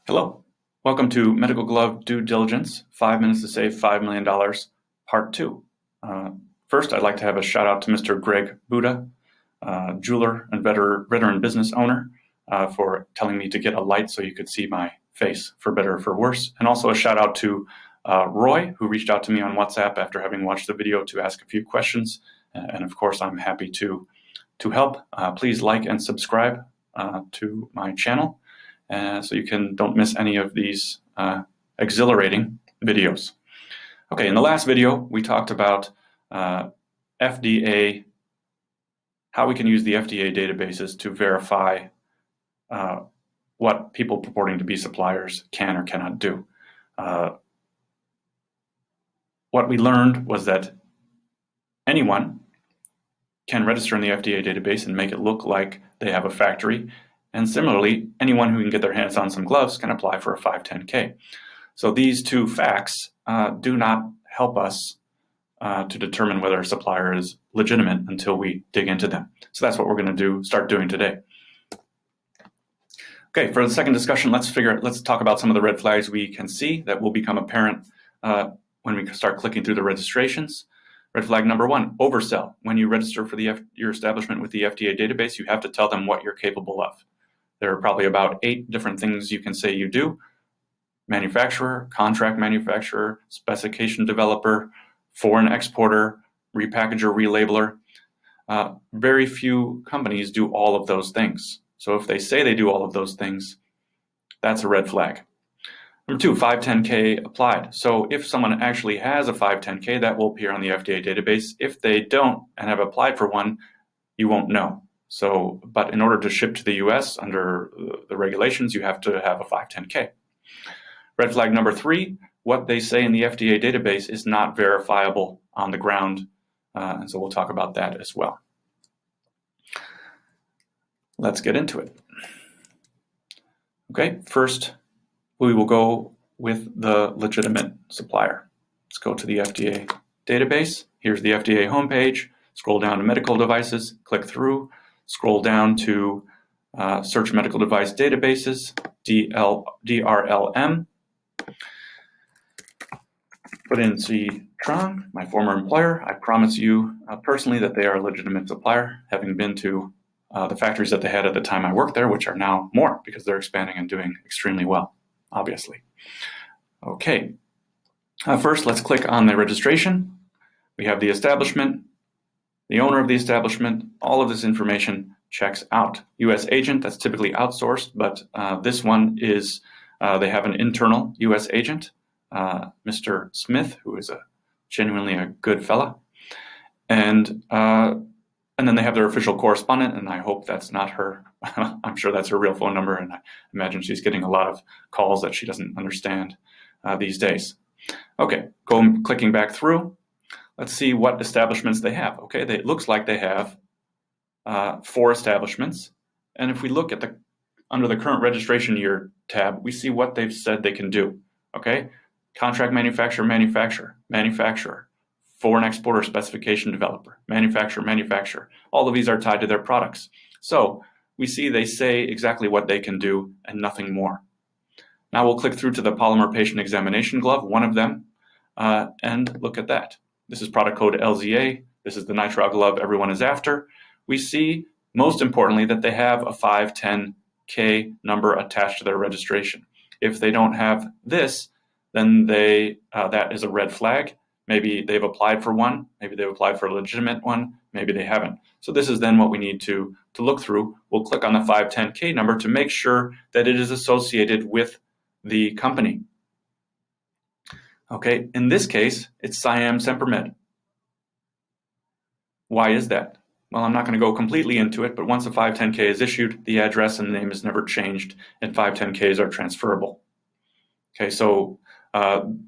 Hello, welcome to Medical Glove Due Diligence, 5 minutes to save $5 million, part 2. First, I'd like to have a shout out to Mr. Greg Buddha, jeweler and veteran business owner, for telling me to get a light so you could see my face, for better or for worse. And also a shout out to Roy, who reached out to me on WhatsApp after having watched the video to ask a few questions. And of course, I'm happy to help. Please like and subscribe to my channel, so you don't miss any of these exhilarating videos. Okay, in the last video, we talked about FDA, how we can use the FDA databases to verify what people purporting to be suppliers can or cannot do. What we learned was that anyone can register in the FDA database and make it look like they have a factory. And similarly, anyone who can get their hands on some gloves can apply for a 510K. So these two facts do not help us to determine whether a supplier is legitimate until we dig into them. So that's what we're going to start doing today. Okay, for the second discussion, let's talk about some of the red flags we can see that will become apparent when we start clicking through the registrations. Red flag number 1, oversell. When you register for your establishment with the FDA database, you have to tell them what you're capable of. There are probably about 8 different things you can say you do: manufacturer, contract manufacturer, specification developer, foreign exporter, repackager, relabeler. Very few companies do all of those things. So if they say they do all of those things, that's a red flag. Number 2, 510K applied. So if someone actually has a 510K, that will appear on the FDA database. If they don't and have applied for one, you won't know. So, but in order to ship to the US under the regulations, you have to have a 510K. Red flag number 3, what they say in the FDA database is not verifiable on the ground. And so we'll talk about that as well. Let's get into it. Okay, first we will go with the legitimate supplier. Let's go to the FDA database. Here's the FDA homepage. Scroll down to medical devices, click through, scroll down to search medical device databases, DRLM. Put in Sri Trang, my former employer. I promise you personally that they are a legitimate supplier, having been to the factories that they had at the time I worked there, which are now more because they're expanding and doing extremely well, obviously. Okay, first let's click on the registration. We have the establishment, the owner of the establishment. All of this information checks out. U.S. agent, that's typically outsourced, but this one is, they have an internal U.S. agent, Mr. Smith, who is genuinely a good fella. And then they have their official correspondent, and I hope that's not her. I'm sure that's her real phone number, and I imagine she's getting a lot of calls that she doesn't understand these days. Okay, clicking back through. Let's see what establishments they have. Okay, it looks like they have 4 establishments. And if we look at under the current registration year tab, we see what they've said they can do. Okay, contract manufacturer, manufacturer, foreign exporter, specification developer, manufacturer. All of these are tied to their products. So we see they say exactly what they can do and nothing more. Now we'll click through to the polymer patient examination glove, one of them, and look at that. This is product code LZA. This is the nitrile glove everyone is after. We see, most importantly, that they have a 510K number attached to their registration. If they don't have this, then that is a red flag. Maybe they've applied for one. Maybe they've applied for a legitimate one. Maybe they haven't. So this is then what we need to look through. We'll click on the 510K number to make sure that it is associated with the company. Okay, in this case, it's Siam Sempermed. Why is that? Well, I'm not going to go completely into it, but once a 510K is issued, the address and name is never changed, and 510Ks are transferable. Okay, so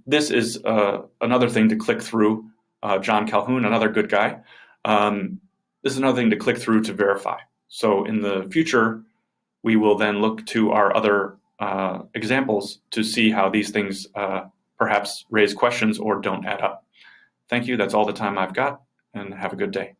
this is another thing to click through. John Calhoun, another good guy. This is another thing to click through to verify. So in the future, we will then look to our other examples to see how these things perhaps raise questions or don't add up. Thank you. That's all the time I've got, and have a good day.